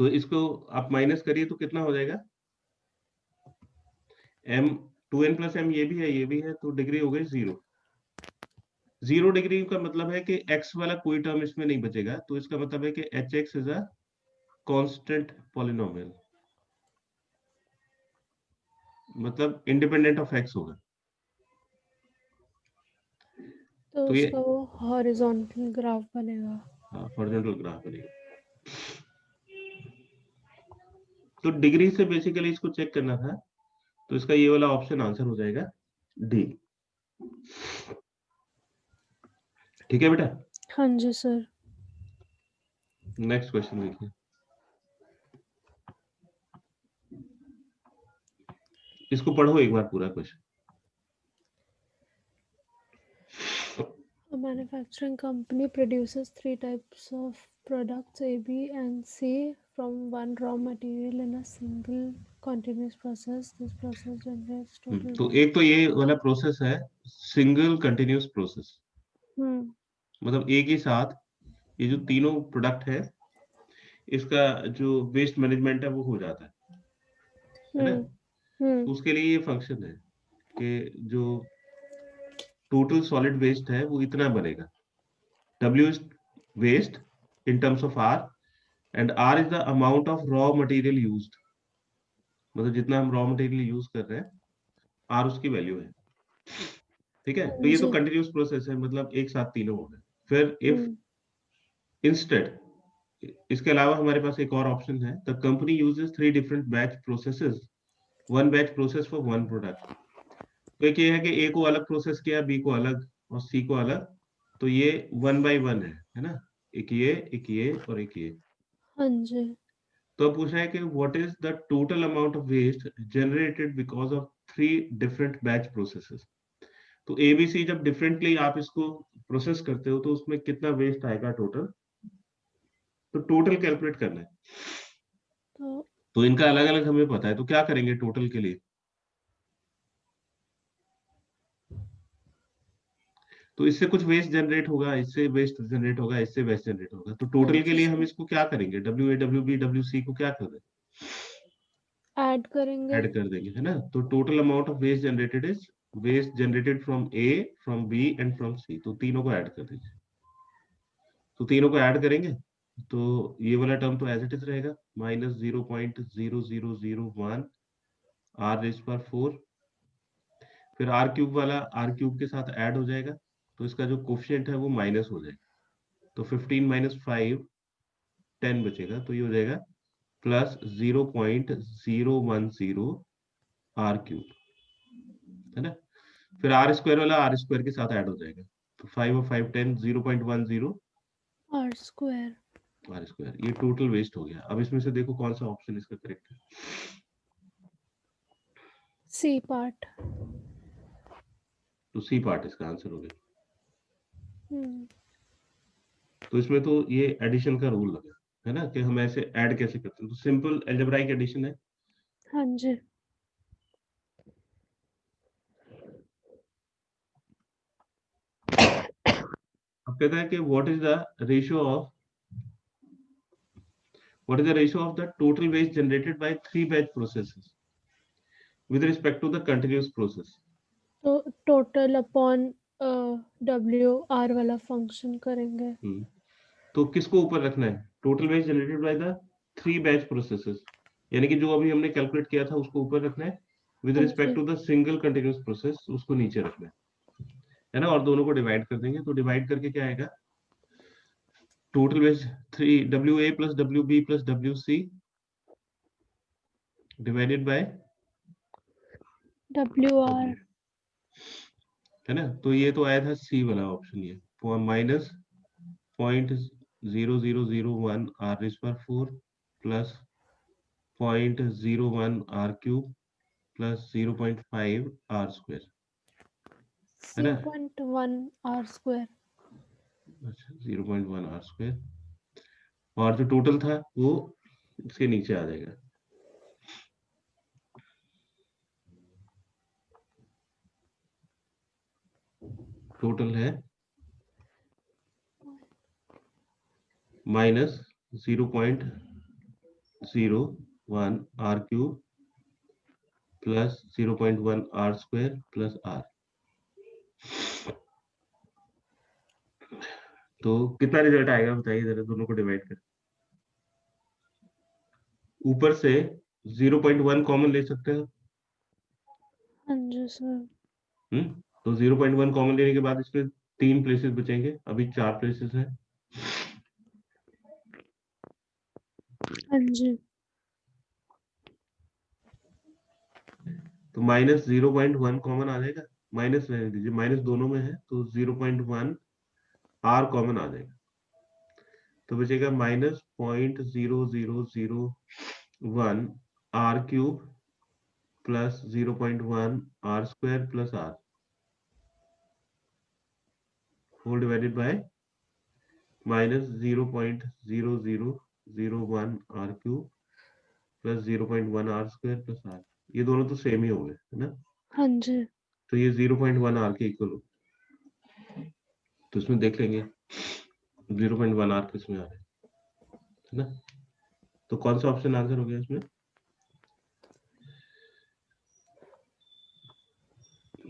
तो इसको आप माइनस करिए तो कितना हो जाएगा, m 2n प्लस m ये भी है, तो डिग्री हो गई 0। 0 डिग्री का मतलब है कि x वाला कोई टर्म इसमें नहीं बचेगा, तो इसका मतलब है कि hx is a constant polynomial, मतलब इंडिपेंडेंट ऑफ x होगा। तो तो ये उसका वो हॉरिजॉन्टल ग्राफ बनेगा। हॉरिजॉन्टल ग्राफ बनेगा। तो डिग्री से बेसिकली इसको चेक करना था, तो इसका ये वाला ऑप्शन आंसर हो जाएगा डी। ठीक है बेटा, हाँ जी सर। नेक्स्ट क्वेश्चन देखिए। इसको पढ़ो एक बार पूरा question. A manufacturing company produces 3 types of products A, B, and C from one raw material in a single continuous process. This process generates total तो waste. एक तो ये वाला प्रोसेस है सिंगल कंटिन्यूस प्रोसेस, हम्म मतलब एक ही साथ ये जो तीनों प्रोडक्ट है इसका जो वेस्ट मैनेजमेंट है वो हो जाता है ना। हम्म हम्म तो उसके लिए ये फंक्शन है कि जो टोटल सॉलिड वेस्ट है वो इतना बनेगा, W is waste in terms of R, and R is the amount of raw material used, मतलब जितना हम रॉ मटेरियल यूज कर रहे हैं R उसकी वैल्यू है। ठीक है, तो हाँ ये तो जी। कंटिन्यूस प्रोसेस है, मतलब एक साथ तीनों हो गए। फिर इफ हम्म इंस्टेड, इसके अलावा हमारे पास एक और ऑप्शन है, the company uses 3 different batch processes, one batch process for one product. तो एक ये है कि ए को अलग प्रोसेस किया, बी को अलग और सी को अलग, तो ये 1 by 1 है ना, एक ये और एक ये। हाँ जी। तो अब पूछ रहा है कि what is the total amount of waste generated because of 3 different batch processes. तो एबीसी जब डिफरेंटली आप इसको प्रोसेस करते हो तो उसमें कितना वेस्ट आएगा टोटल, तो टोटल कैलकुलेट करना है। तो तो इनका अलग अलग हमें पता है, तो क्या करेंगे टोटल के लिए, तो इससे कुछ वेस्ट जनरेट होगा, इससे वेस्ट जनरेट होगा, इससे वेस्ट जनरेट होगा, तो हाँ टोटल के जी लिए हम सर। इसको क्या करेंगे, W A W B W C को क्या कर दें, ऐड करेंगे। ऐड कर देंगे, है ना। तो total amount of waste generated is waste generated from A, from B and from C, तो तीनों को ऐड कर दीजिए। तो तीनों को ऐड करेंगे तो ये वाला टर्म तो एज इट इज रहेगा, -0.0001 r⁴, फिर आर क्यूब वाला आर क्यूब के साथ ऐड हो जाएगा, तो इसका जो कोफिशिएंट है वो माइनस हो जाएगा, तो 15 - 5 10 बचेगा, तो ये हो जाएगा +0.010 r⁵, है ना। फिर r² वाला r² के साथ ऐड हो जाएगा, तो 5 और 5 10 0.10 r²। r²। ये टोटल वेस्ट हो गया। अब इसमें से देखो कौन सा ऑप्शन इसका करेक्ट है। C part. तो सी पार्ट इसका आंसर हो गया। हम्म तो इसमें तो ये एडिशन का रूल लगा है ना, कि हम ऐसे ऐड कैसे करते हैं, तो सिंपल अलजेब्राइक एडिशन है। हाँ जी। अब कहता है कि what is the ratio of the total waste generated by 3 batch processes with respect to the continuous process. तो टोटल अपॉन WR वाला फंक्शन करेंगे। तो किसको ऊपर रखना है, total waste generated by the 3 batch processes, यानी कि जो अभी हमने कैलकुलेट किया था उसको ऊपर रखना है, विद हाँ रिस्पेक्ट जी। To the single continuous process उसको नीचे रखना है ना, और दोनों को डिवाइड कर देंगे, तो डिवाइड करके क्या आएगा, total waste 3 WA + WB + WC divided by WR। W, है ना। तो ये तो आया था सी वाला ऑप्शन, ये -0.0001 r⁴ +0.01 r³ +0.5 r², है ना। 0.1 r²। अच्छा 0.1 r², और जो टोटल था वो इसके नीचे आ जाएगा। टोटल है -0.01 0.01 r cube plus 0.1 r square plus r। तो कितना रिजल्ट आएगा बताइए जरा, दोनों को डिवाइड कर। ऊपर से 0.1 कॉमन ले सकते हैं। हाँ जी सर। तो 0.1 कॉमन लेने के बाद इसमें 3 प्लेसेस बचेंगे, अभी 4 प्लेसेस हैं। हाँ जी। तो माइनस 0.1 कॉमन आ जाएगा, माइनस रहने दीजिए, माइनस दोनों में है, तो 0.1 r कॉमन आ जाएगा, तो बचेगा minus 0.0001 r cube plus 0.1 r square plus r whole divided by minus 0.0001 r cube plus 0.1 r square plus r। ये दोनों तो सेम ही हो गए है ना, हाँ जी। तो ये 0.1 r के इक्वल हो, तो इसमें देख लेंगे 0.1 r किसमें आ रहा है ना। तो कौन सा ऑप्शन आंसर हो गया इसमें,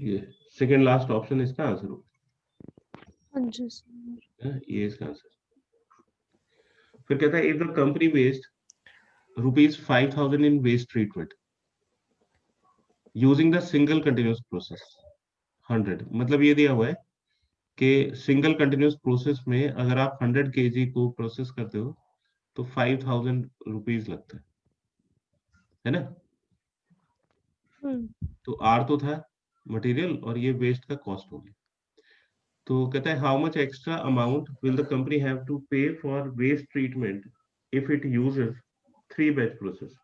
ये सेकंड लास्ट ऑप्शन इसका आंसर हो हाँ जी सर। गया, ये इसका आंसर। फिर कहता है if the company waste ₹5,000 in waste treatment using the single continuous process 100, मतलब ये दिया हुआ है कि सिंगल कंटिन्यूस प्रोसेस में अगर आप 100 kg को प्रोसेस करते हो तो ₹5,000 लगता है ना। तो आर तो था मटेरियल और ये वेस्ट का कॉस्ट हो गया। तो कहता है how much extra amount will the company have to pay for waste treatment if it uses 3 batch process.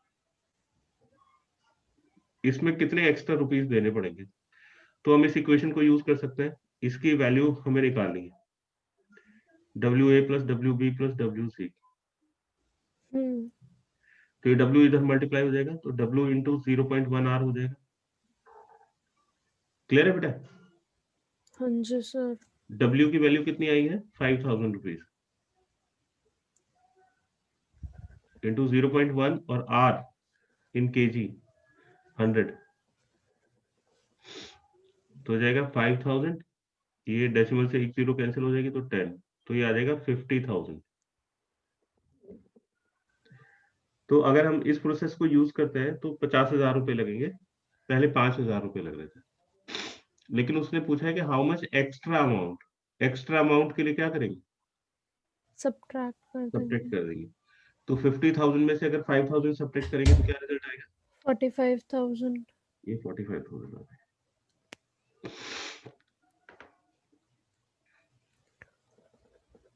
इसमें कितने एक्स्ट्रा रुपीस देने पड़ेंगे, तो हम इस इक्वेशन को यूज कर सकते हैं, इसकी वैल्यू हमें निकालनी है, WA plus WB plus WC। तो ये W इधर मल्टीप्लाई हो जाएगा, तो W इंटू 0.1 R हो जाएगा। क्लियर है बेटा। हाँ जी सर। W की वैल्यू कितनी आई है, ₹5,000 इंटू 0.1 और R इन kg 100, तो हो जाएगा 5,000, ये डेसिमल से एक जीरो कैंसिल हो जाएगी तो 10, तो ये आ जाएगा 50,000। तो अगर हम इस प्रोसेस को यूज करते हैं तो 50,000 रुपए लगेंगे, पहले 5,000 रुपए लग रहे थे, लेकिन उसने पूछा है कि how much extra amount, extra amount के लिए क्या करेंगे, सब्ट्रैक्ट कर सब्ट्रैक्ट देंगे। कर देंगे। तो 50,000 में से अगर 5,000 सब्ट्रैक्ट करेंगे तो क्या रिजल्ट आएगा, 45,000। ये 45,000 आ गया।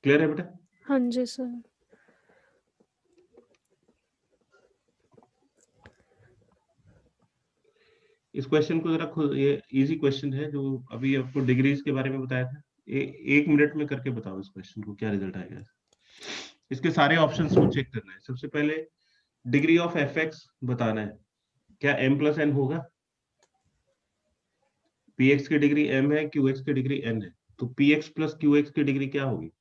क्लियर है बेटा। हाँ जी सर। इस क्वेश्चन को जरा खुद, ये इजी क्वेश्चन है जो अभी आपको डिग्रीज के बारे में बताया था, 1 मिनट में करके बताओ इस क्वेश्चन को क्या रिजल्ट आएगा। इसके सारे ऑप्शंस को चेक करना है। सबसे पहले डिग्री ऑफ एफ एक्स बताना है, क्या m प्लस n होगा, पी एक्स की डिग्री m है, क्यू एक्स की डिग्री n है, तो P X plus Q X की डिग्री क्या होगी,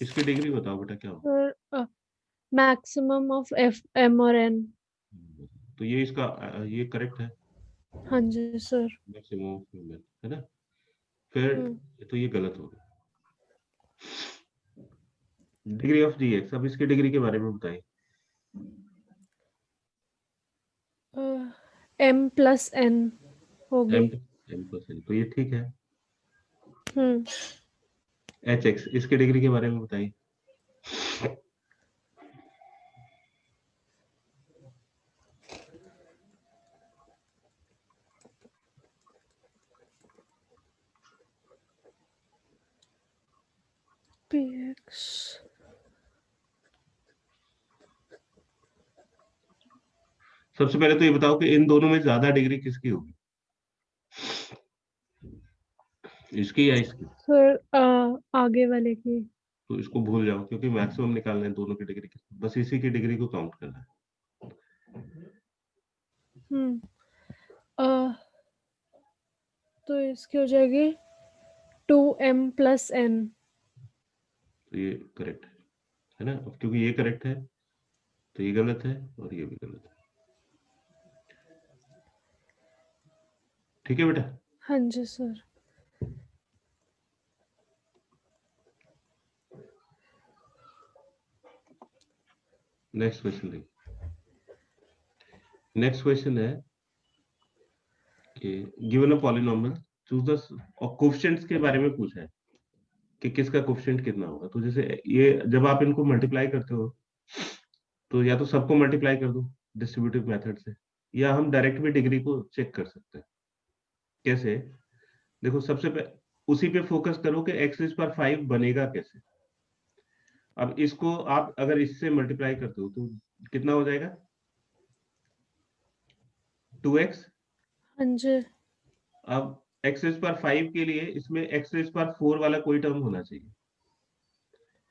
इसकी डिग्री बताओ बेटा क्या होगी। Sir maximum of F M और एन। तो ये इसका ये करेक्ट है, हाँ जी सर। मैक्सिमम ऑफ ह्यूमन है ना। फिर तो ये गलत होगा, डिग्री ऑफ जी एक्स, अब इसकी डिग्री के बारे में बताइए। एम प्लस एन होगी। m प्लस n, तो ये ठीक है। हम्म। एच एक्स, इसकी डिग्री के बारे में बताइए। P x. सबसे पहले तो ये बताओ कि इन दोनों में ज्यादा डिग्री किसकी होगी, इसकी या इसकी। सर आगे वाले की। तो इसको भूल जाओ क्योंकि मैक्सिमम निकालना है दोनों की डिग्री, बस इसी की डिग्री को काउंट करना है। तो इसकी हो जाएगी 2m plus n। तो ये करेक्ट है ना। अब क्योंकि ये करेक्ट है तो ये गलत है और ये भी गलत है। ठीक है बेटा। हाँ जी सर। नेक्स्ट क्वेश्चन देखिए। नेक्स्ट क्वेश्चन है कि given a polynomial choose the, और कोफिशिएंट्स के बारे में पूछा है कि किसका कोफिशिएंट कितना होगा। तो जैसे ये जब आप इनको मल्टीप्लाई करते हो तो या तो सबको मल्टीप्लाई कर दो डिस्ट्रीब्यूटिव मेथड से, या हम डायरेक्ट भी डिग्री को चेक कर सकते हैं। कैसे? देखो सबसे उसी पे फोकस करो कि एक्स इज पर 5 बनेगा कैसे। अब इसको आप अगर इससे मल्टीप्लाई करते हो तो कितना हो जाएगा? 2x। हाँ जी। अब एक्स इज पर 5 के लिए इसमें एक्स इज पर 4 वाला कोई टर्म होना चाहिए,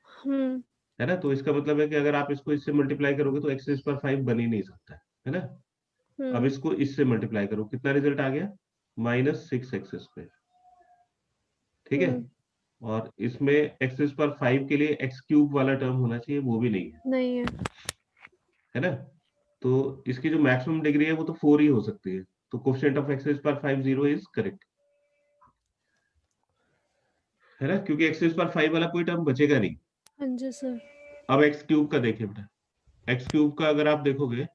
हम्म है ना। तो इसका मतलब है कि अगर आप इसको इससे मल्टीप्लाई करोगे तो एक्स इज पर 5 बन ही नहीं सकता है ना। अब हम्म इसको इससे मल्टीप्लाई करो, कितना रिजल्ट आ गया? -6x²। ठीक है। हम्म और इसमें एक्स इज पर 5 के लिए x³ वाला टर्म होना चाहिए, वो भी नहीं नहीं है। है ना। तो इसकी जो मैक्सिमम डिग्री है वो तो 4 ही हो सकती है। तो कोफिशिएंट ऑफ एक्स इज पर 5 0 इज करेक्ट, है ना, क्योंकि एक्स इज पर 5 वाला कोई टर्म बचेगा नहीं। हाँ जी सर। अब x³ का देखिए बेटा। x³ का अगर आप देखोगे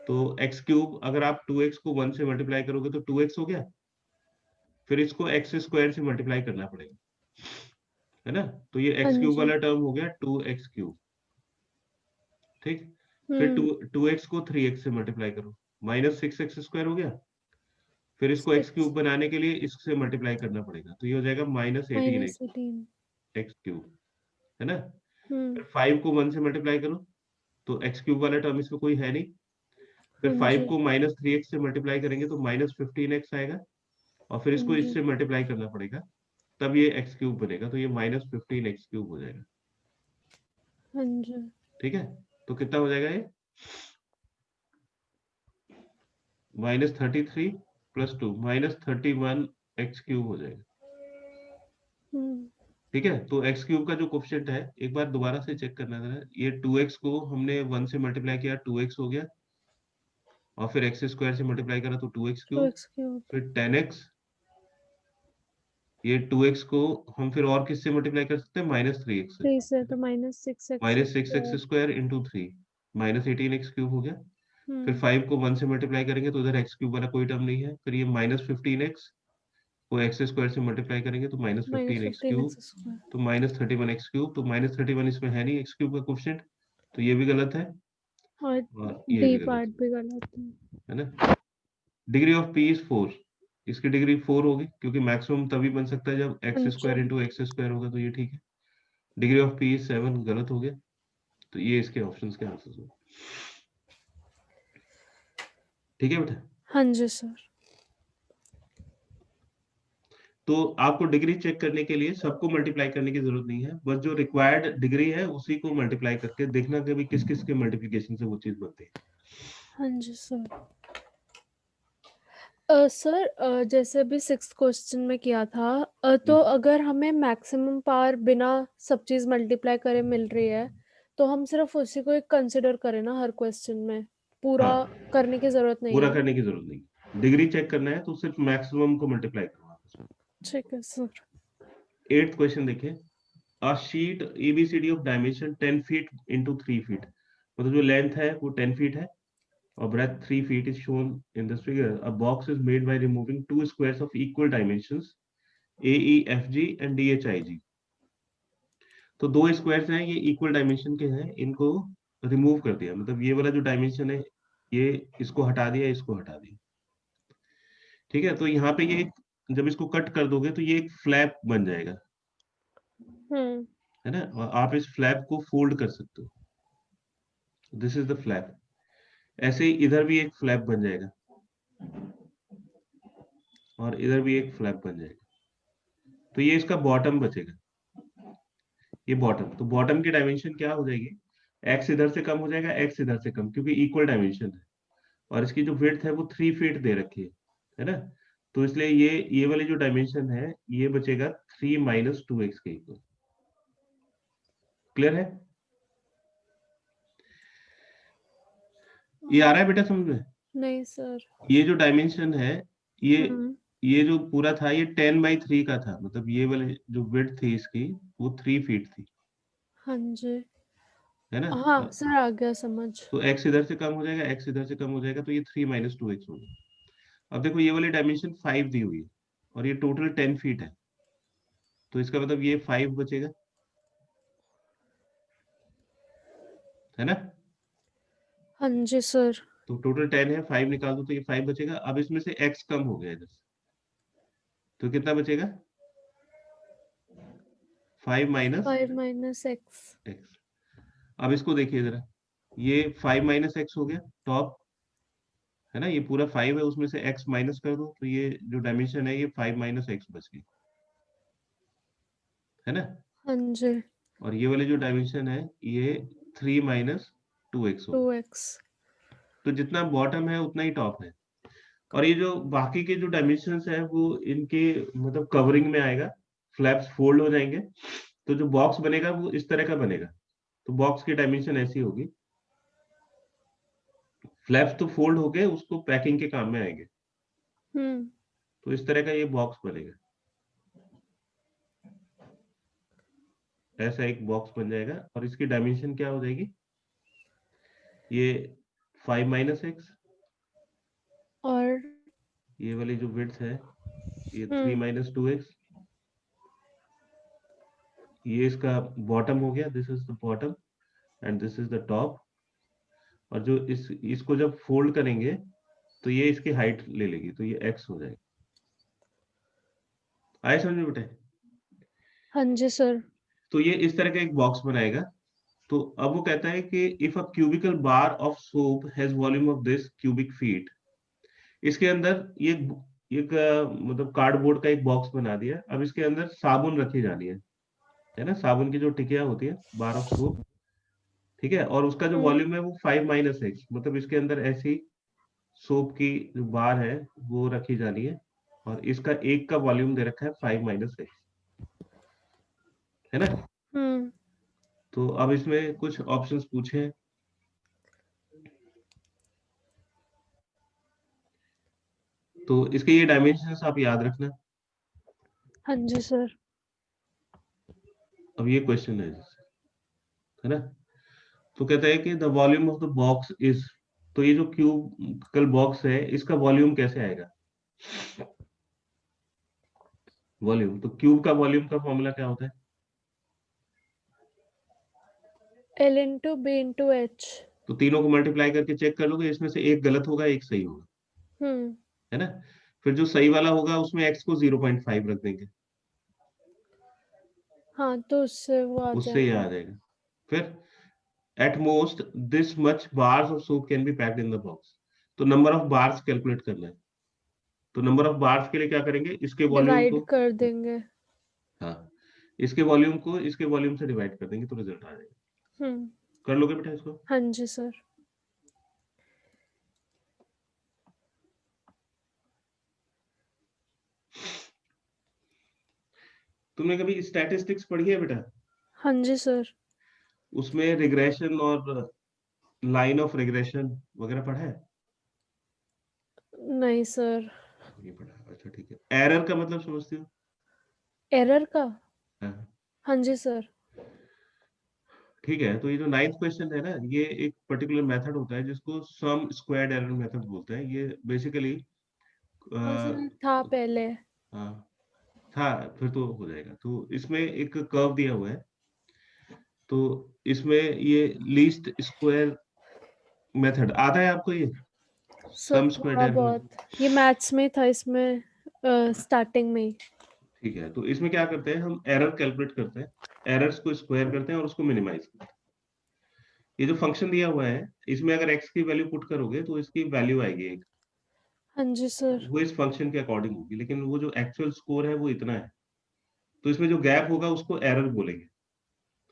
तो x³ अगर आप 2x को 1 से मल्टीप्लाई करोगे तो 2x हो गया, फिर इसको x² से मल्टीप्लाई करना पड़ेगा, है ना। तो ये हाँ x³ जी। वाला टर्म हो गया 2x³। ठीक। फिर हम्म 2x को 3x से मल्टीप्लाई करो, -6x² हो गया। फिर इसको x³ 6 बनाने के लिए इससे मल्टीप्लाई करना पड़ेगा, तो ये हो जाएगा -18x -18। x³, है ना। हम्म फिर 5 को 1 से मल्टीप्लाई करो तो x³ वाला टर्म इसमें कोई है नहीं। हाँ फिर 5 जी। को -3x से मल्टीप्लाई करेंगे तो -15x आएगा, और फिर हाँ इसको जी। इससे मल्टीप्लाई करना पड़ेगा, तब ये x³ बनेगा, तो ये -15x³ हो जाएगा। हाँ जी। ठीक है। तो कितना हो जाएगा ये? -33 + 2 -31x³ हो जाएगा। हम्म ठीक है। तो x³ का जो कोफिशिएंट है एक बार दोबारा से चेक करना जरा। ये 2x को हमने 1 से मल्टीप्लाई किया, 2x हो गया, और फिर x² से मल्टीप्लाई करा तो 2x³। 2x³ फिर 10x, ये 2x को हम फिर और किससे मल्टीप्लाई कर सकते हैं? -3x से। 3 से तो -6x²। -6x² × 3 -18x³ हो गया। फिर हम्म 5 को 1 से मल्टीप्लाई करेंगे तो उधर x³ वाला कोई टर्म नहीं है। फिर ये -15x को x² से मल्टीप्लाई करेंगे तो -15x³, -15x²। तो -31x³। तो -31 इसमें है नहीं x³ का कोफिशिएंट, तो ये भी गलत है और और ये डी भी गलत पार्ट भी गलत है। है ना। Degree of p is 4। इसकी डिग्री 4 होगी क्योंकि मैक्सिमम तभी बन सकता है जब हाँ x² जी। × x² होगा, तो ये ठीक है। डिग्री ऑफ p इज 7 गलत हो गया। तो ये इसके ऑप्शंस के आंसर्स हो। ठीक है बेटा। हाँ जी सर। तो आपको डिग्री चेक करने के लिए सबको मल्टीप्लाई करने की जरूरत नहीं है, बस जो रिक्वायर्ड डिग्री है उसी को मल्टीप्लाई करके देखना कि भाई किस किस के मल्टीप्लिकेशन से वो चीज बनती है। हाँ जी सर। सर जैसे अभी 6th क्वेश्चन में किया था, तो अगर हमें मैक्सिमम पावर बिना सब चीज़ मल्टीप्लाई करे मिल रही है, तो हम सिर्फ उसी को एक कंसिडर करें ना हर क्वेश्चन में, पूरा हाँ, करने की ज़रूरत नहीं पूरा है। करने की जरूरत नहीं। डिग्री चेक करना है तो सिर्फ मैक्सिमम को मल्टीप्लाई करो आपस में। ठीक है सर। 8th क्वेश्चन देखिए। A sheet ABCD of dimension 10 feet into 3 feet, मतलब जो लेंथ है वो 10 फीट है और breadth 3 feet is shown in this figure. A box is made by removing two squares of equal dimensions, AEFG and DHIG. तो दो squares हैं, ये इक्वल डायमेंशन के हैं, इनको रिमूव कर दिया, मतलब ये वाला जो डायमेंशन है ये इसको हटा दिया, इसको हटा दिया। ठीक है। तो यहाँ पे ये जब इसको कट कर दोगे तो ये एक फ्लैप बन जाएगा, हम्म है ना। और आप इस फ्लैप को फोल्ड कर सकते हो, दिस इज द फ्लैप। ऐसे ही इधर भी एक फ्लैप बन जाएगा और इधर भी एक फ्लैप बन जाएगा, तो ये इसका बॉटम बचेगा, ये बॉटम। तो बॉटम की डायमेंशन क्या हो जाएगी? एक्स इधर से कम हो जाएगा, एक्स इधर से कम, क्योंकि इक्वल डायमेंशन है, और इसकी जो विड्थ है वो 3 फीट दे रखी है ना। तो इसलिए ये वाली जो डायमेंशन है ये बचेगा 3 माइनस 2x के इक्वल। क्लियर है? ये आ रहा है बेटा समझ में? नहीं सर। ये जो डायमेंशन है, ये हम्म। ये जो पूरा था ये 10/3 का था, मतलब ये वाले जो विड्थ थी इसकी वो 3 फीट थी, हाँ जी। है ना? हाँ सर, आ गया समझ। तो x इधर से कम हो जाएगा, x इधर से कम हो जाएगा, तो ये 3 माइनस 2x होगा। अब देखो ये वाली डायमेंशन 5 दी हुई है और ये टोटल 10 फीट है, तो इसका मतलब ये 5 बचेगा, है ना? हाँ जी सर। तो टोटल 10 है, 5 निकाल दो तो ये 5 बचेगा। अब इसमें से x कम हो गया इधर से, तो कितना बचेगा? 5 माइनस 5 माइनस एक्स। x। अब इसको देखिए जरा, ये 5 माइनस एक्स हो गया टॉप, है ना? ये पूरा 5 है, उसमें से x माइनस कर दो तो ये जो डायमेंशन है ये 5 माइनस एक्स बच गई, है ना? हाँ जी। और ये वाले जो डायमेंशन है ये 3 माइनस 2x हो 2 गया। एक्स। तो जितना बॉटम है उतना ही टॉप है। और ये जो बाकी के जो डायमेंशंस है वो इनके मतलब कवरिंग में आएगा, फ्लैप्स फोल्ड हो जाएंगे, तो जो बॉक्स बनेगा वो इस तरह का बनेगा। तो बॉक्स की डायमेंशन ऐसी होगी, फ्लैप्स तो फोल्ड होके उसको पैकिंग के काम में आएंगे, हम्म। तो इस तरह का ये बॉक्स बनेगा, ऐसा एक बॉक्स बन जाएगा। और इसकी डायमेंशन क्या हो जाएगी? ये 5 माइनस एक्स, और ये वाली जो विड्थ है ये 3 हम्म। माइनस 2x, ये इसका बॉटम हो गया, this is the bottom and this is the top. और जो इसको जब फोल्ड करेंगे तो ये इसकी हाइट ले लेगी, तो ये x हो जाएगा। आए समझ में बेटे? हाँ जी सर। तो ये इस तरह का एक बॉक्स बनाएगा। तो अब वो कहता है कि if a cubical bar of soap has volume of this cubic feet, इसके अंदर ये एक मतलब कार्डबोर्ड का एक बॉक्स बना दिया। अब इसके अंदर साबुन रखी जानी है ना? साबुन की जो टिकिया होती है, बार ऑफ सोप, ठीक है? और उसका जो हम्म। वॉल्यूम है वो 5 माइनस एक्स, मतलब इसके अंदर ऐसी सोप की जो बार है वो रखी जानी है, और इसका एक का वॉल्यूम दे रखा है 5 माइनस एक्स, है ना? हम्म। तो अब इसमें कुछ ऑप्शंस पूछे हैं, तो इसके ये डायमेंशंस आप याद रखना। हाँ जी सर। अब ये क्वेश्चन है ना? तो कहता है कि the volume of the box is, तो ये जो क्यूबिकल बॉक्स है इसका वॉल्यूम कैसे आएगा? वॉल्यूम, तो क्यूब का वॉल्यूम का फॉर्मूला क्या होता है? L into B into H. तो तीनों को मल्टीप्लाई करके चेक कर लोगे, इसमें से एक गलत होगा एक सही होगा, हम्म। है ना? फिर जो सही वाला होगा उसमें x को 0.5 रख देंगे, हाँ, तो उससे वो आ उससे ये जाएगा। आ जाएगा। फिर at most this much bars of soap can be packed in the box, तो नंबर ऑफ बार्स कैलकुलेट करना है। तो नंबर ऑफ बार्स के लिए क्या करेंगे? इसके वॉल्यूम डिवाइड को, कर देंगे। हाँ, इसके वॉल्यूम को इसके वॉल्यूम से डिवाइड कर देंगे तो रिजल्ट आ जाएगा। हम्म। कर लोगे बेटा इसको? हाँ जी सर। तुमने कभी स्टैटिस्टिक्स पढ़ी है बेटा? हाँ जी सर। उसमें रिग्रेशन और लाइन ऑफ रिग्रेशन वगैरह पढ़ा है? नहीं सर। नहीं पढ़ा, अच्छा ठीक है। एरर का मतलब समझती हो? एरर का? हाँ, हाँ जी सर। ठीक है। तो ये जो नाइन्थ क्वेश्चन है ना, ये एक पर्टिकुलर मेथड होता है जिसको सम स्क्वायर्ड एरर मेथड बोलते हैं। ये बेसिकली हाँ सर, था पहले। हाँ था, फिर तो हो जाएगा। तो इसमें एक कर्व दिया हुआ है, तो इसमें ये लीस्ट स्क्वायर मेथड आता है आपको, ये सर सम स्क्वायर्ड थोड़ा एरर मेथड? बहुत ये मैथ्स में था, इसमें स्टार्टिंग में ही। ठीक है। तो इसमें क्या करते हैं, हम एरर कैलकुलेट करते हैं, एरर्स को स्क्वायर करते हैं और उसको मिनिमाइज करते हैं। ये जो फंक्शन दिया हुआ है इसमें अगर x की वैल्यू पुट करोगे तो इसकी वैल्यू आएगी एक, हाँ जी सर। वो इस फंक्शन के अकॉर्डिंग होगी, लेकिन वो जो एक्चुअल स्कोर है वो इतना है। तो इसमें जो गैप होगा उसको एरर बोलेंगे,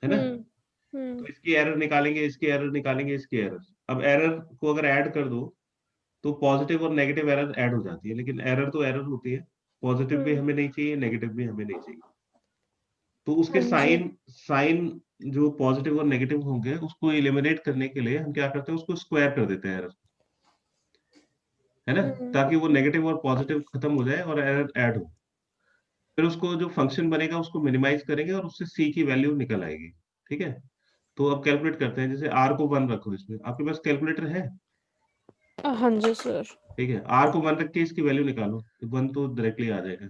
है ना? हम्म। तो हम्म। इसकी एरर निकालेंगे, इसकी एरर निकालेंगे, इसकी एरर। अब एरर को अगर ऐड कर दो तो पॉजिटिव और नेगेटिव एरर ऐड हो जाती है, लेकिन एरर तो एरर होती है, पॉजिटिव भी हम्म। हमें नहीं चाहिए, नेगेटिव भी हमें नहीं चाहिए। तो उसके हाँ जी। साइन साइन जो पॉजिटिव और नेगेटिव होंगे उसको एलिमिनेट करने के लिए हम क्या करते हैं, उसको स्क्वायर कर देते हैं एरर, है ना, ताकि वो नेगेटिव और पॉजिटिव खत्म हो जाए और एरर ऐड हो। फिर उसको जो फंक्शन बनेगा उसको मिनिमाइज करेंगे और उससे सी की वैल्यू निकल आएगी। ठीक है, तो अब कैलकुलेट करते हैं। जैसे आर को 1 रखो, इसमें आपके पास कैलकुलेटर है? हाँ जी सर। ठीक है, आर को 1 रख के इसकी वैल्यू निकालो, 1 तो डायरेक्टली आ जाएगा।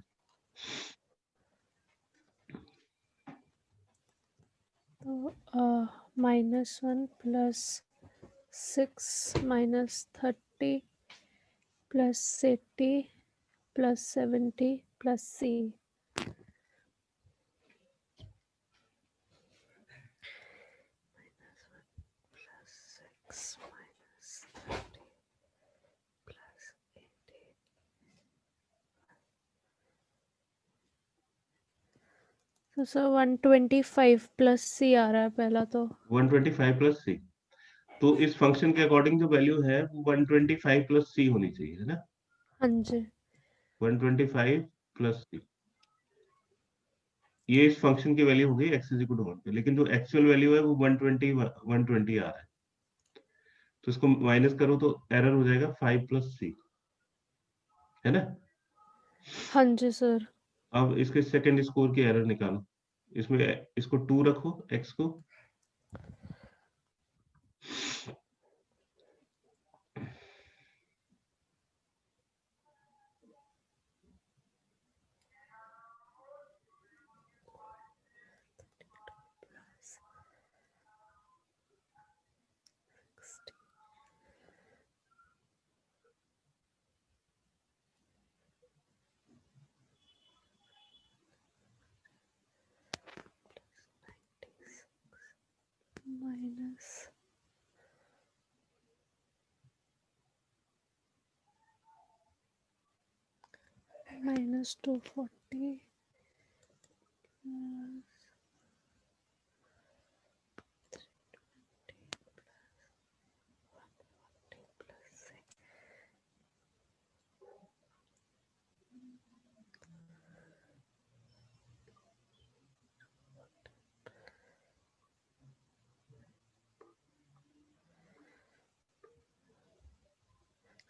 तो -1 + 6 - 30 + 80 + 70 + C. -6 - 30 + 80. तो सर 125 + C आ रहा है पहला तो। 125 + C, तो इस फंक्शन के अकॉर्डिंग जो वैल्यू है वो 125 + C होनी चाहिए, है ना। हाँ जी। 125 + C, ये इस फंक्शन की वैल्यू हो गई x = 1 पे, लेकिन जो एक्चुअल वैल्यू है वो 120 आ रहा है। तो इसको माइनस करो तो एरर हो जाएगा 5 + C, है ना। हाँ जी सर। अब इसके सेकंड स्कोर की एरर निकालो। इसमें इसको 2 रखो, x को, माइनस -240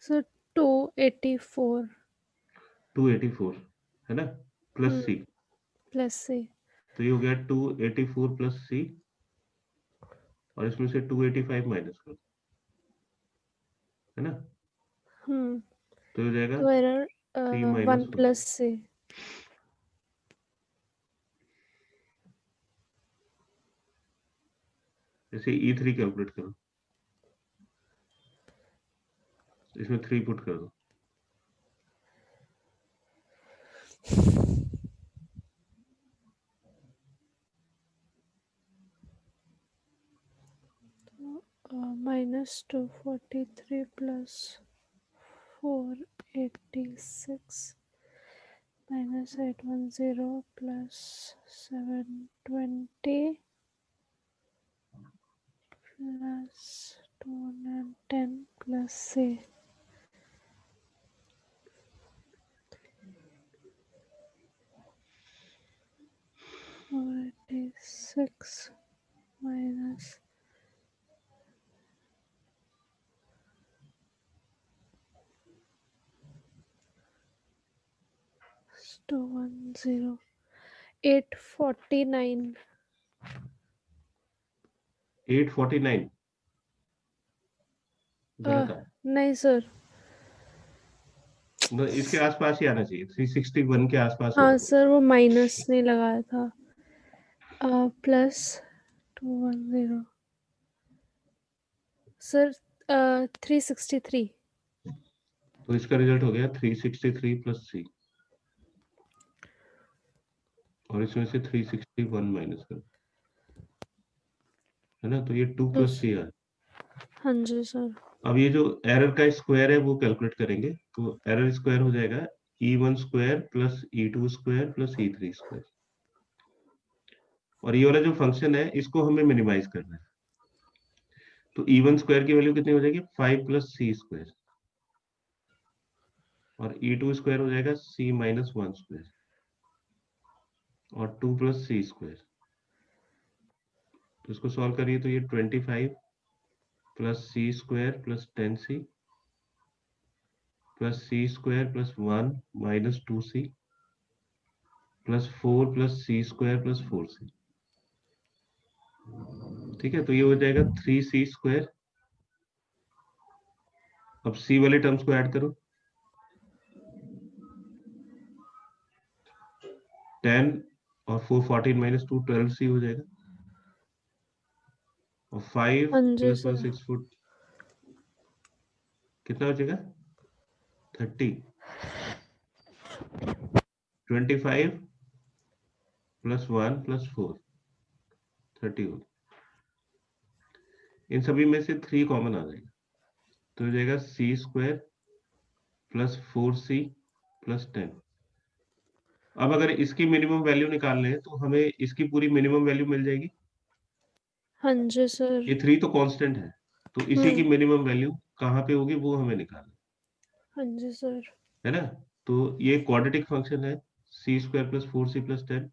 सर 284 284, है ना, प्लस C। +C। तो ये हो गया 284 + C, और इसमें से 285 माइनस करो, है ना। तो हो जाएगा तो एरर 3 - 1 1। + C। जैसे E3 कैलकुलेट करो, इसमें 3 पुट कर दो। -243 + 486 -810 + 720 + 210 + C. 486 minus 210 849 849 गलत है, नहीं सर। मतलब इसके आसपास ही आना चाहिए, 361 के आसपास हाँ होगा। सर वो माइनस नहीं लगाया था। +210 सर 363। तो इसका रिजल्ट हो गया 363 + C, और इसमें से 361 माइनस करो, है ना। तो ये 2 तो + C है। हाँ जी सर। अब ये जो एरर का स्क्वायर है वो कैलकुलेट करेंगे, तो एरर स्क्वायर हो जाएगा E1² + E2² + E3²। और ये वाला जो फंक्शन है इसको हमें मिनिमाइज करना है। तो E1² की वैल्यू कितनी हो जाएगी, 5 + C², और E2² हो जाएगा C - 1², और 2 प्लस सी स्क्वायर। तो इसको सॉल्व करिए तो ये 25 plus C square plus 10c plus C square plus 1 minus 2c plus 4 plus C square plus 4c। ठीक है, तो ये हो जाएगा 3c स्क्वायर। अब c वाले टर्म्स को ऐड करो, 10 और 4 14 माइनस 2 12c हो जाएगा, और 5 हाँ जी प्लस 1 सर। 6 फुट कितना हो जाएगा 30। 25 प्लस 1 प्लस 4 30 हो। इन सभी में से 3 कॉमन आ जाएगा, तो हो जाएगा सी स्क्वायर प्लस 4c प्लस 10। अब अगर इसकी मिनिमम वैल्यू निकाल लें तो हमें इसकी पूरी मिनिमम वैल्यू मिल जाएगी। हाँ जी सर। ये 3 तो कांस्टेंट है, तो इसी की मिनिमम वैल्यू कहाँ पे होगी वो हमें निकालना हाँ जी सर। है ना। तो ये क्वाड्रेटिक फंक्शन है, सी स्क्वायर प्लस 4c प्लस 10।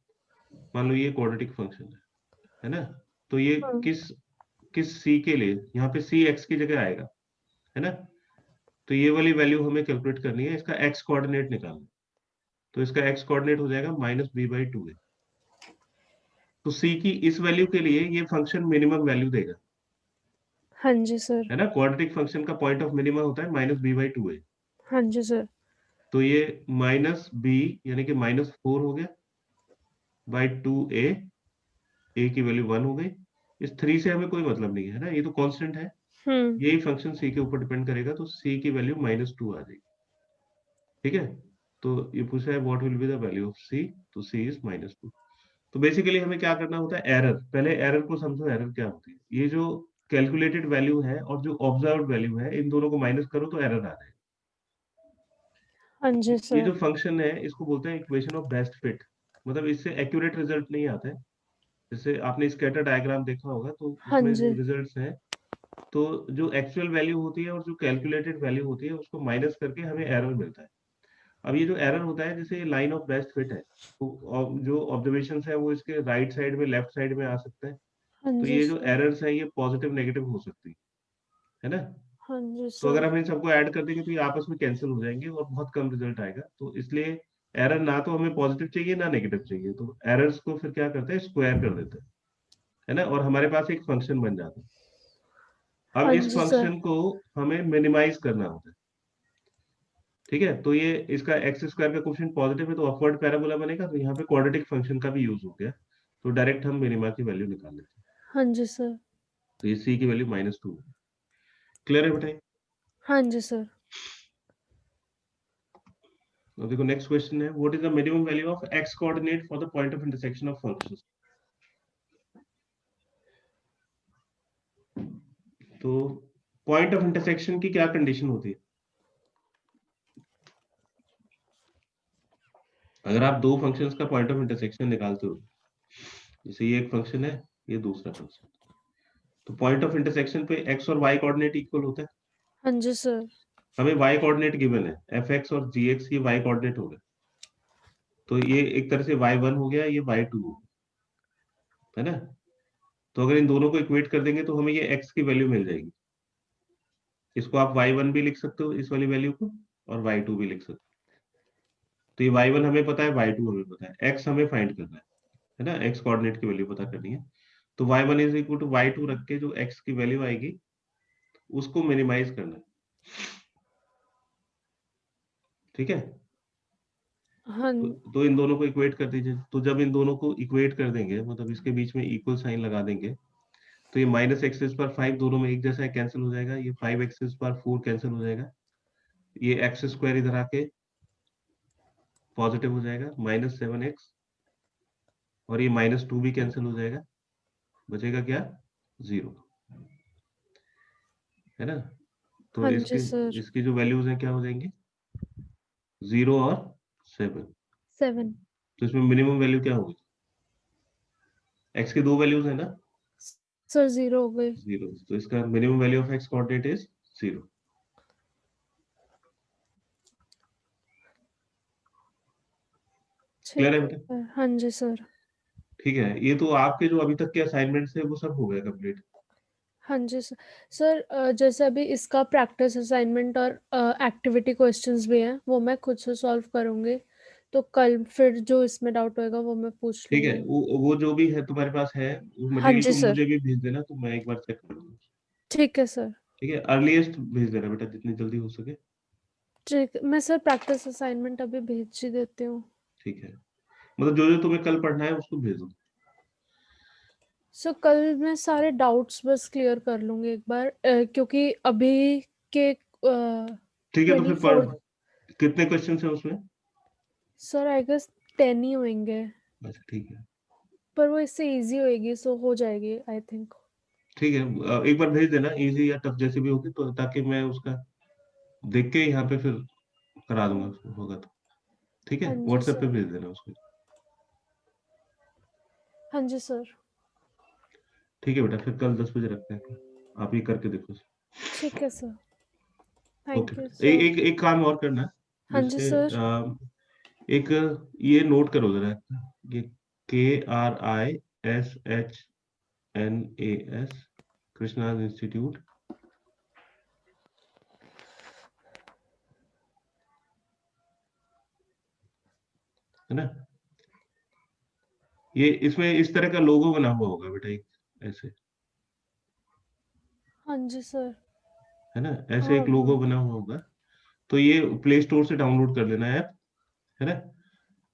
मान लो ये क्वाड्रेटिक फंक्शन है ना। तो ये हाँ किस किस सी के लिए, यहाँ पे सी एक्स की जगह आएगा, है ना। तो ये वाली वैल्यू हमें कैलकुलेट करनी है, इसका एक्स कोऑर्डिनेट निकालना है। तो इसका एक्स कोऑर्डिनेट हो जाएगा -b/2 है। तो सी की इस वैल्यू के लिए ये फंक्शन मिनिमम वैल्यू देगा, हाँ जी सर। है ना। क्वाड्रेटिक फंक्शन का पॉइंट ऑफ मिनिमम होता है -b/2 है। हाँ जी सर। तो ये -b यानी कि -4 हो गया बाई 2a, a की वैल्यू 1 हो गई। इस 3 से हमें कोई मतलब नहीं है ना, ये तो कांस्टेंट है। हम्म। यही फंक्शन c के ऊपर डिपेंड करेगा, तो c की वैल्यू -2 आ जाएगी। ठीक है, तो ये पूछा है what will be the value of c, तो c इज -2। तो बेसिकली हमें क्या करना होता है, एरर। पहले एरर को समझो, एरर क्या होती है। ये जो कैलकुलेटेड वैल्यू है और जो ऑब्जर्व्ड वैल्यू है, इन दोनों को माइनस करो तो एरर आ जाएगा। हाँ जी ये सर। जो फंक्शन है इसको बोलते हैं इक्वेशन ऑफ बेस्ट फिट। मतलब इससे एक्यूरेट रिजल्ट नहीं आता है। जैसे आपने स्कैटर डायग्राम देखा होगा, तो हाँ उसमें जो जी। रिजल्ट्स हैं, तो जो एक्चुअल वैल्यू होती है और जो कैलकुलेटेड वैल्यू होती है उसको माइनस करके हमें एरर मिलता है। अब ये जो एरर होता है, जैसे लाइन ऑफ बेस्ट फिट है, तो जो ऑब्जर्वेशन है वो इसके राइट साइड में लेफ्ट साइड में आ सकते हैं। हाँ तो जी ये जो सर। एरर्स है ये पॉजिटिव नेगेटिव हो सकती है ना। हाँ जी तो अगर सर। हम इन सबको ऐड कर देंगे तो ये आपस में कैंसिल हो जाएंगे और बहुत कम रिजल्ट आएगा। तो इसलिए एरर ना तो हमें पॉजिटिव चाहिए ना नेगेटिव चाहिए, तो एरर्स को फिर क्या करते हैं, स्क्वायर कर देते हैं, है ना। और हमारे पास एक फंक्शन बन जाता है। अब हाँ इस जी सर। फंक्शन को हमें मिनिमाइज करना होता है। ठीक है, तो ये इसका एक्स स्क्वायर का कोएफिशिएंट पॉजिटिव है तो अपवर्ड पैराबोला बनेगा, तो यहाँ पे क्वाड्रेटिक फंक्शन का भी यूज हो गया। तो डायरेक्ट हम मिनिमा की वैल्यू निकाल लेते हैं। हाँ जी सर। तो ये सी की वैल्यू -2। क्लियर है बेटा। हाँ जी सर। तो देखो नेक्स्ट क्वेश्चन है, what is the minimum value of x coordinate for the point of intersection of functions. तो पॉइंट ऑफ इंटरसेक्शन की क्या कंडीशन होती है। अगर आप दो फंक्शंस का पॉइंट ऑफ इंटरसेक्शन निकालते हो, जैसे ये एक फंक्शन है, ये दूसरा फंक्शन, तो पॉइंट ऑफ इंटरसेक्शन पे एक्स और वाई कोऑर्डिनेट इक्वल होता है। हाँ जी सर। हमें वाई कोऑर्डिनेट गिवन है, एफ एक्स और जी एक्स, ये वाई कोऑर्डिनेट हो गए। तो ये एक तरह से y1 हो गया, ये y2 हो गया, है ना। तो अगर इन दोनों को इक्वेट कर देंगे तो हमें ये x की वैल्यू मिल जाएगी। इसको आप y1 भी लिख सकते हो, इस वाली वैल्यू को, और y2 भी लिख सकते हो। तो ये y1 हमें पता है, y2 हमें पता है, x हमें फाइंड करना है ना, x कोऑर्डिनेट की वैल्यू पता करनी है। तो y1 is equal to y2 रख के जो x की वैल्यू आएगी उसको मिनिमाइज करना है। ठीक है, हाँ। तो इन दोनों को इक्वेट कर दीजिए। तो जब इन दोनों को इक्वेट कर देंगे, मतलब इसके बीच में इक्वल साइन लगा देंगे, तो ये -x⁵ दोनों में एक जैसा है, कैंसिल हो जाएगा। ये 5x⁴ कैंसिल हो जाएगा। ये x² इधर आके पॉजिटिव हो जाएगा, -7x, और ये -2 भी कैंसिल हो जाएगा, बचेगा क्या, 0, है ना। तो हाँ जी इसके सर। इसकी जो वैल्यूज हैं क्या हो जाएंगी, 0 और 7। 7। तो इसमें मिनिमम वैल्यू क्या होगी, x की दो वैल्यूज है ना, सर 0 हो गई। 0, तो इसका minimum value of x coordinate is 0। Clear है ठीक है बेटा? सर। हाँ जी सर। ठीक है, ये तो आपके जो अभी तक के असाइनमेंट्स है वो सब हो गए कंप्लीट। हाँ जी सर। सर जैसे अभी इसका प्रैक्टिस असाइनमेंट और एक्टिविटी क्वेश्चंस भी हैं, वो मैं खुद से सॉल्व करूँगी। तो कल फिर जो इसमें डाउट होएगा वो मैं पूछ ठीक है, लूँगी। वो जो भी है तुम्हारे पास है, उस हाँ मटेरियल जी को सर। मुझे भी भेज देना, तो मैं एक बार चेक कर लूंगा। ठीक है सर। ठीक है, अर्लीस्ट भेज देना बेटा, जितनी जल्दी हो सके। ठीक, मैं सर प्रैक्टिस असाइनमेंट अभी भेज ही देती हूँ। ठीक है, मतलब जो जो तुम्हें कल पढ़ना है उसको भेज दो। सो कल मैं सारे डाउट्स बस क्लियर कर लूँगी एक बार, क्योंकि अभी के ठीक है, तो फिर 24th। कितने क्वेश्चन है उसमें? सर आई गेस 10 ही होंगे, अच्छा ठीक है। पर वो इससे इजी होएगी, सो हो जाएगी आई थिंक। ठीक है, एक बार भेज देना, इजी या टफ जैसे भी होगी, तो ताकि मैं उसका देख के यहाँ पे फिर करा दूंगा उसको, होगा तो। ठीक है, हाँ जी व्हाट्सएप पे सर। भेज देना उसको। हाँ जी सर। ठीक है बेटा, फिर कल 10 बजे रखते हैं, आप ये करके देखो। ठीक है सर। ओके थैंक यू बेटा, सर। एक काम और करना है। हाँ जी जैसे सर। एक ये नोट करो जरा, ये KRISHNAS, कृष्णा इंस्टीट्यूट, है ना? ये इसमें इस तरह का लोगो बना हुआ होगा बेटा, एक ऐसे, हाँ जी सर। है ना? ऐसे हाँ एक लोगो बना हुआ होगा। तो ये प्ले स्टोर से डाउनलोड कर लेना ऐप, है ना?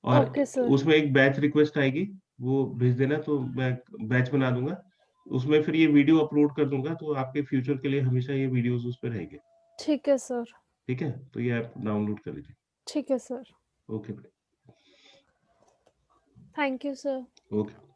और ओके सर। उसमें एक बैच रिक्वेस्ट आएगी, वो भेज देना, तो मैं बैच बना दूंगा। उसमें फिर ये वीडियो अपलोड कर दूंगा, तो आपके फ्यूचर के लिए हमेशा ये वीडियोस उस पर रहेंगे। ठीक है सर। ठीक है, तो ये ऐप डाउनलोड कर लीजिए। ठीक है सर। ओके बेटा। Thank you sir. ओके।